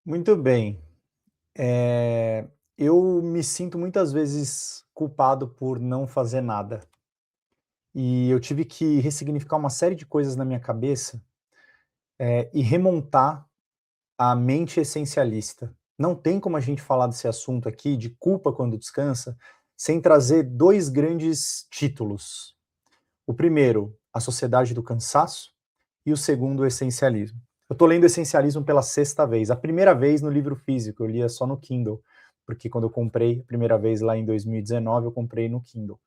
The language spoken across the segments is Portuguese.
Muito bem. Eu me sinto muitas vezes culpado por não fazer nada. E eu tive que ressignificar uma série de coisas na minha cabeça, e remontar a mente essencialista. Não tem como a gente falar desse assunto aqui, de culpa quando descansa, sem trazer 2 grandes títulos. O primeiro, A Sociedade do Cansaço, e o segundo, o Essencialismo. Eu estou lendo Essencialismo pela sexta vez. A primeira vez no livro físico, eu lia só no Kindle, porque quando eu comprei a primeira vez lá em 2019, eu comprei no Kindle.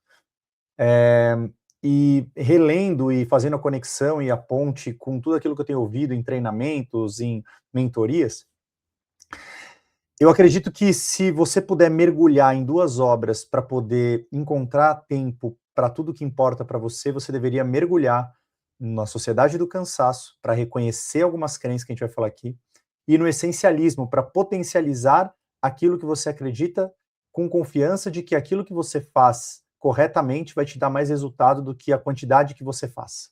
E relendo e fazendo a conexão e a ponte com tudo aquilo que eu tenho ouvido em treinamentos, em mentorias, eu acredito que se você puder mergulhar em 2 obras para poder encontrar tempo para tudo que importa para você, você deveria mergulhar na Sociedade do Cansaço, para reconhecer algumas crenças que a gente vai falar aqui, e no Essencialismo, para potencializar aquilo que você acredita, com confiança de que aquilo que você faz corretamente vai te dar mais resultado do que a quantidade que você faz.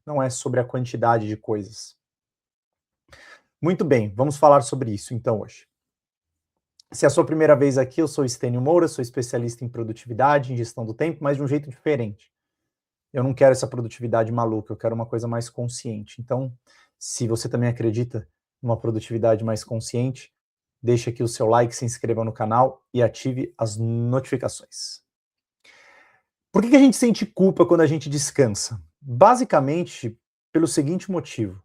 Não é sobre a quantidade de coisas. Muito bem, vamos falar sobre isso então hoje. Se é a sua primeira vez aqui, eu sou Estênio Moura, sou especialista em produtividade, em gestão do tempo, mas de um jeito diferente. Eu não quero essa produtividade maluca, eu quero uma coisa mais consciente. Então, se você também acredita numa produtividade mais consciente, deixe aqui o seu like, se inscreva no canal e ative as notificações. Por que a gente sente culpa quando a gente descansa? Basicamente, pelo seguinte motivo: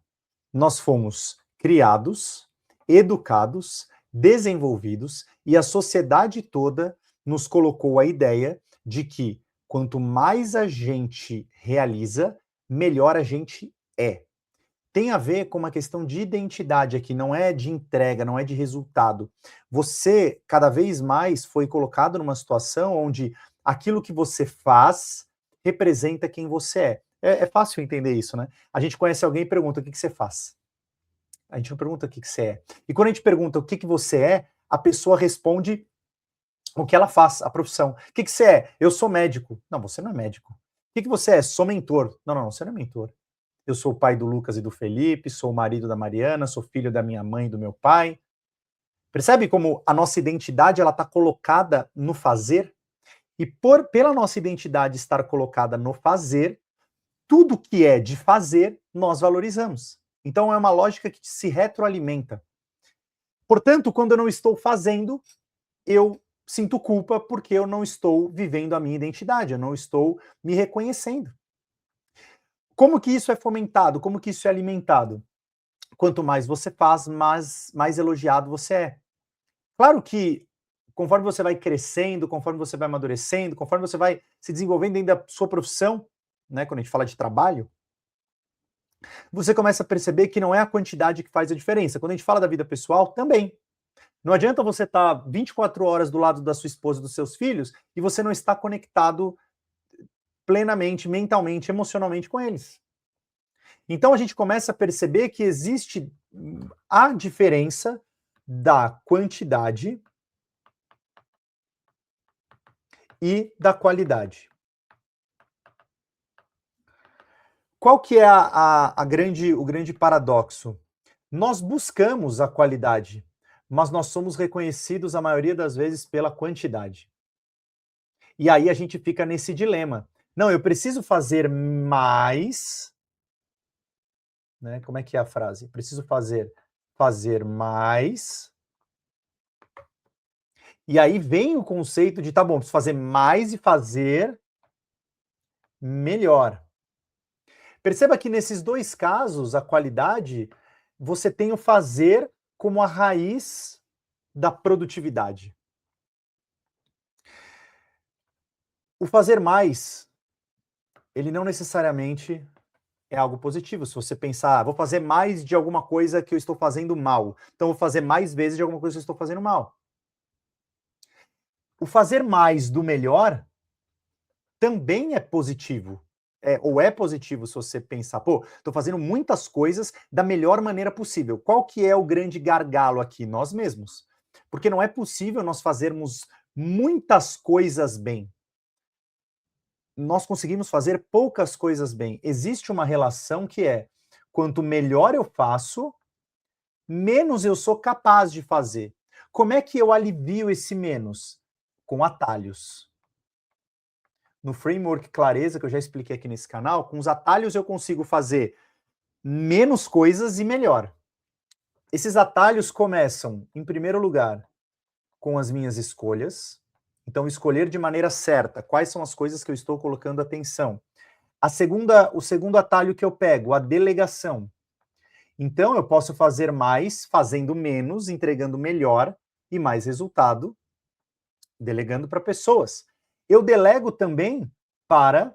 nós fomos criados, educados, desenvolvidos e a sociedade toda nos colocou a ideia de que quanto mais a gente realiza, melhor a gente é. Tem a ver com uma questão de identidade aqui, não é de entrega, não é de resultado. Você, cada vez mais, foi colocado numa situação onde aquilo que você faz representa quem você é. É fácil entender isso, né? A gente conhece alguém e pergunta: o que você faz? A gente não pergunta o que você é. E quando a gente pergunta o que você é, a pessoa responde o que ela faz, a profissão. O que você é? Eu sou médico. Não, você não é médico. O que você é? Sou mentor. Não, não, você não é mentor. Eu sou o pai do Lucas e do Felipe, sou o marido da Mariana, sou filho da minha mãe e do meu pai. Percebe como a nossa identidade ela está colocada no fazer? E pela nossa identidade estar colocada no fazer, tudo que é de fazer, nós valorizamos. Então é uma lógica que se retroalimenta. Portanto, quando eu não estou fazendo, eu sinto culpa porque eu não estou vivendo a minha identidade, eu não estou me reconhecendo. Como que isso é fomentado? Como que isso é alimentado? Quanto mais você faz, mais elogiado você é. Claro que conforme você vai crescendo, conforme você vai amadurecendo, conforme você vai se desenvolvendo dentro da sua profissão, né, quando a gente fala de trabalho, você começa a perceber que não é a quantidade que faz a diferença. Quando a gente fala da vida pessoal, também. Não adianta você estar 24 horas do lado da sua esposa e dos seus filhos e você não estar conectado plenamente, mentalmente, emocionalmente com eles. Então a gente começa a perceber que existe a diferença da quantidade e da qualidade. Qual que é o grande paradoxo? Nós buscamos a qualidade, mas nós somos reconhecidos a maioria das vezes pela quantidade. E aí a gente fica nesse dilema. Não, eu preciso fazer mais, né? Como é que é a frase? Preciso fazer mais. E aí vem o conceito de, tá bom, preciso fazer mais e fazer melhor. Perceba que nesses dois casos, a qualidade, você tem o fazer como a raiz da produtividade. O fazer mais, ele não necessariamente é algo positivo. Se você pensar, vou fazer mais de alguma coisa que eu estou fazendo mal, então vou fazer mais vezes de alguma coisa que eu estou fazendo mal. O fazer mais do melhor também é positivo. Ou é positivo se você pensar, pô, estou fazendo muitas coisas da melhor maneira possível. Qual que é o grande gargalo aqui? Nós mesmos. Porque não é possível nós fazermos muitas coisas bem. Nós conseguimos fazer poucas coisas bem. Existe uma relação que é, quanto melhor eu faço, menos eu sou capaz de fazer. Como é que eu alivio esse menos? Com atalhos. No framework Clareza, que eu já expliquei aqui nesse canal, com os atalhos eu consigo fazer menos coisas e melhor. Esses atalhos começam, em primeiro lugar, com as minhas escolhas. Então, escolher de maneira certa quais são as coisas que eu estou colocando atenção. O segundo atalho que eu pego, a delegação. Então, eu posso fazer mais fazendo menos, entregando melhor e mais resultado, delegando para pessoas. Eu delego também para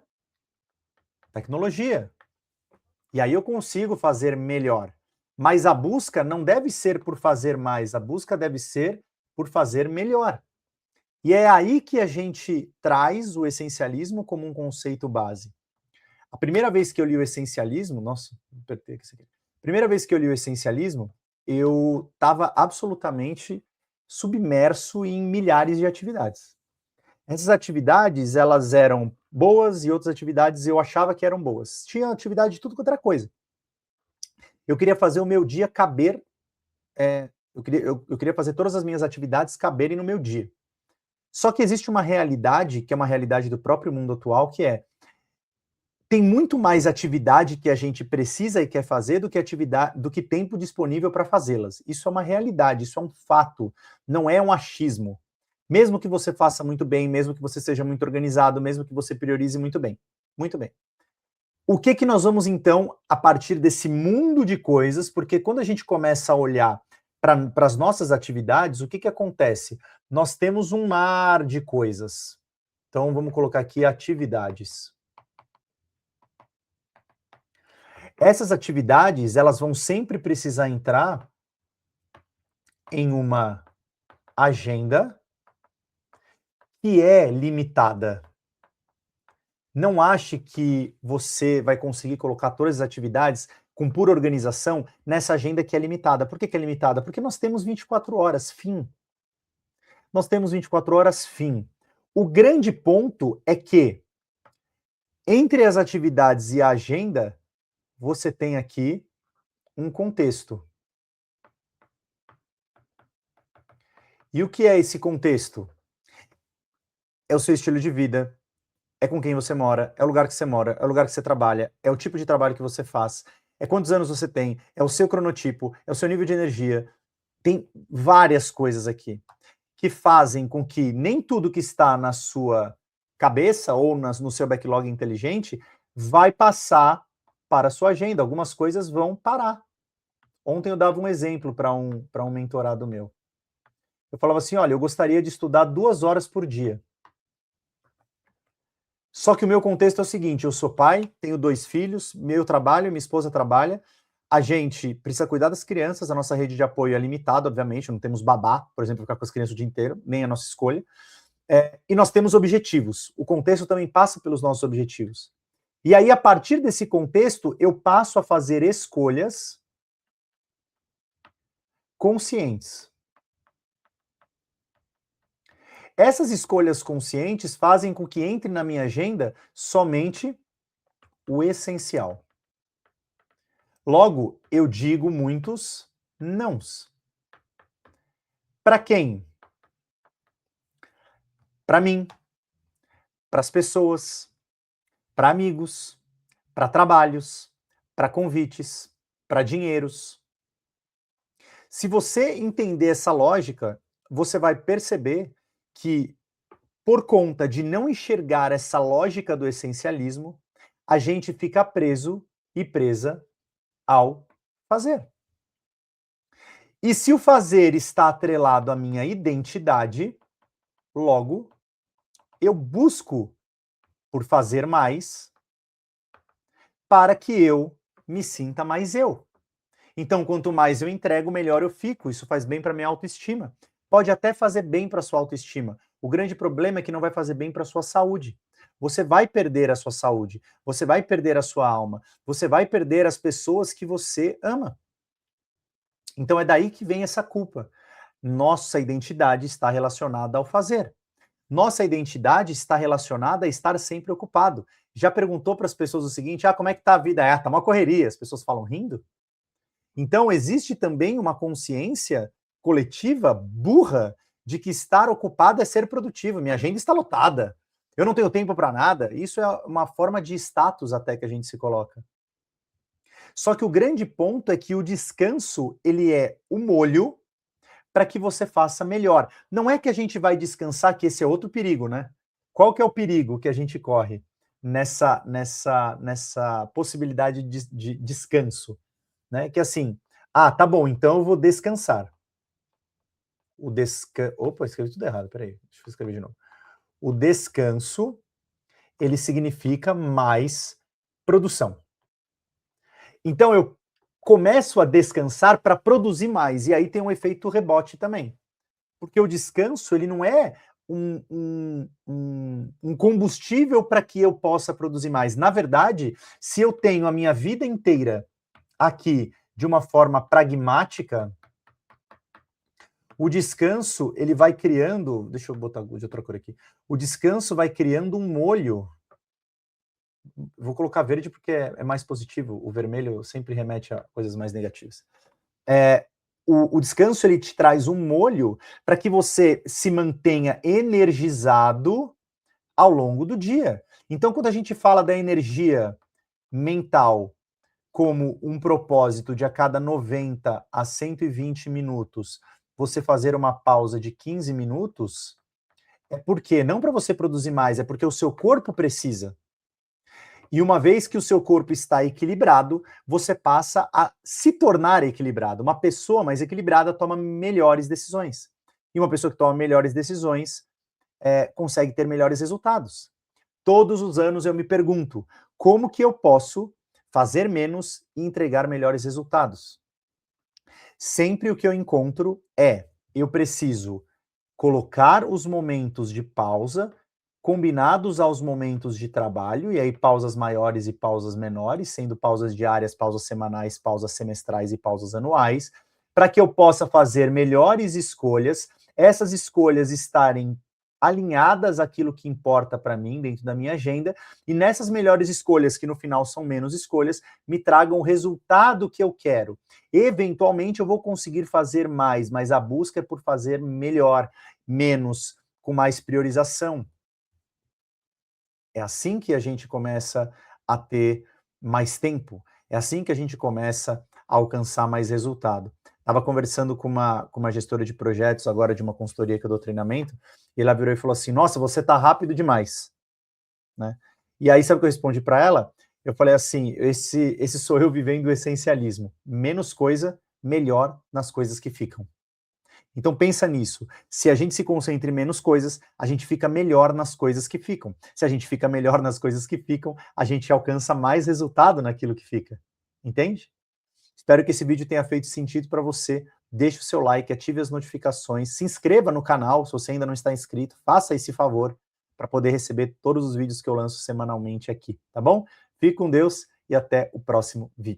tecnologia. E aí eu consigo fazer melhor. Mas a busca não deve ser por fazer mais, a busca deve ser por fazer melhor. E é aí que a gente traz o essencialismo como um conceito base. A primeira vez que eu li o essencialismo, nossa, apertei aqui isso aqui. Primeira vez que eu li o essencialismo, eu estava absolutamente submerso em milhares de atividades. Essas atividades, elas eram boas e outras atividades eu achava que eram boas. Tinha atividade de tudo quanto era coisa. Eu queria fazer o meu dia caber, eu queria fazer todas as minhas atividades caberem no meu dia. Só que existe uma realidade, que é uma realidade do próprio mundo atual, que é, tem muito mais atividade que a gente precisa e quer fazer do que tempo disponível para fazê-las. Isso é uma realidade, isso é um fato, não é um achismo. Mesmo que você faça muito bem, mesmo que você seja muito organizado, mesmo que você priorize muito bem. Muito bem. O que nós vamos, então, a partir desse mundo de coisas, porque quando a gente começa a olhar para as nossas atividades, o que acontece? Nós temos um mar de coisas. Então, vamos colocar aqui atividades. Essas atividades, elas vão sempre precisar entrar em uma agenda que é limitada. Não ache que você vai conseguir colocar todas as atividades com pura organização nessa agenda que é limitada. Por que é limitada? Porque nós temos 24 horas, fim. Nós temos 24 horas, fim. O grande ponto é que, entre as atividades e a agenda, você tem aqui um contexto. E o que é esse contexto? É o seu estilo de vida, é com quem você mora, é o lugar que você mora, é o lugar que você trabalha, é o tipo de trabalho que você faz, é quantos anos você tem, é o seu cronotipo, é o seu nível de energia. Tem várias coisas aqui que fazem com que nem tudo que está na sua cabeça ou no seu backlog inteligente vai passar para a sua agenda. Algumas coisas vão parar. Ontem eu dava um exemplo para um mentorado meu. Eu falava assim, olha, eu gostaria de estudar 2 horas por dia. Só que o meu contexto é o seguinte, eu sou pai, tenho 2 filhos, meu trabalho, minha esposa trabalha, a gente precisa cuidar das crianças, a nossa rede de apoio é limitada, obviamente, não temos babá, por exemplo, ficar com as crianças o dia inteiro, nem a nossa escolha, e nós temos objetivos, o contexto também passa pelos nossos objetivos. E aí, a partir desse contexto, eu passo a fazer escolhas conscientes. Essas escolhas conscientes fazem com que entre na minha agenda somente o essencial. Logo, eu digo muitos nãos. Para quem? Para mim, para as pessoas, para amigos, para trabalhos, para convites, para dinheiros. Se você entender essa lógica, você vai perceber que, por conta de não enxergar essa lógica do essencialismo, a gente fica preso e presa ao fazer. E se o fazer está atrelado à minha identidade, logo, eu busco por fazer mais para que eu me sinta mais eu. Então, quanto mais eu entrego, melhor eu fico. Isso faz bem para minha autoestima. Pode até fazer bem para sua autoestima. O grande problema é que não vai fazer bem para sua saúde. Você vai perder a sua saúde, você vai perder a sua alma, você vai perder as pessoas que você ama. Então é daí que vem essa culpa. Nossa identidade está relacionada ao fazer. Nossa identidade está relacionada a estar sempre ocupado. Já perguntou para as pessoas o seguinte, como é que tá a vida? Tá uma correria. As pessoas falam rindo. Então, existe também uma consciência coletiva burra de que estar ocupado é ser produtivo. Minha agenda está lotada. Eu não tenho tempo para nada. Isso é uma forma de status até que a gente se coloca. Só que o grande ponto é que o descanso, ele é o molho para que você faça melhor. Não é que a gente vai descansar, que esse é outro perigo, né? Qual que é o perigo que a gente corre nessa possibilidade de descanso? Né? Que assim, tá bom, então eu vou descansar. Opa, escrevi tudo errado, peraí, deixa eu escrever de novo. O descanso, ele significa mais produção. Então eu começo a descansar para produzir mais, e aí tem um efeito rebote também. Porque o descanso, ele não é um combustível para que eu possa produzir mais. Na verdade, se eu tenho a minha vida inteira aqui de uma forma pragmática, o descanso, ele vai criando, deixa eu botar de outra cor aqui, o descanso vai criando um molho, vou colocar verde porque é mais positivo, o vermelho sempre remete a coisas mais negativas. O descanso, ele te traz um molho para que você se mantenha energizado ao longo do dia. Então, quando a gente fala da energia mental como um propósito de a cada 90 a 120 minutos você fazer uma pausa de 15 minutos, é porque, não para você produzir mais, é porque o seu corpo precisa. E uma vez que o seu corpo está equilibrado, você passa a se tornar equilibrado. Uma pessoa mais equilibrada toma melhores decisões. E uma pessoa que toma melhores decisões consegue ter melhores resultados. Todos os anos eu me pergunto, como que eu posso fazer menos e entregar melhores resultados? Sempre o que eu encontro eu preciso colocar os momentos de pausa combinados aos momentos de trabalho, e aí pausas maiores e pausas menores, sendo pausas diárias, pausas semanais, pausas semestrais e pausas anuais, para que eu possa fazer melhores escolhas, essas escolhas estarem alinhadas àquilo que importa para mim dentro da minha agenda, e nessas melhores escolhas, que no final são menos escolhas, me tragam o resultado que eu quero. Eventualmente eu vou conseguir fazer mais, mas a busca é por fazer melhor, menos, com mais priorização. É assim que a gente começa a ter mais tempo, é assim que a gente começa a alcançar mais resultado. Estava conversando com uma gestora de projetos agora de uma consultoria que eu dou treinamento, e ela virou e falou assim, nossa, você está rápido demais. Né? E aí, sabe o que eu respondi para ela? Eu falei assim, esse sou eu vivendo o essencialismo. Menos coisa, melhor nas coisas que ficam. Então pensa nisso. Se a gente se concentra em menos coisas, a gente fica melhor nas coisas que ficam. Se a gente fica melhor nas coisas que ficam, a gente alcança mais resultado naquilo que fica. Entende? Espero que esse vídeo tenha feito sentido para você. Deixe o seu like, ative as notificações, se inscreva no canal se você ainda não está inscrito, faça esse favor para poder receber todos os vídeos que eu lanço semanalmente aqui, tá bom? Fique com Deus e até o próximo vídeo.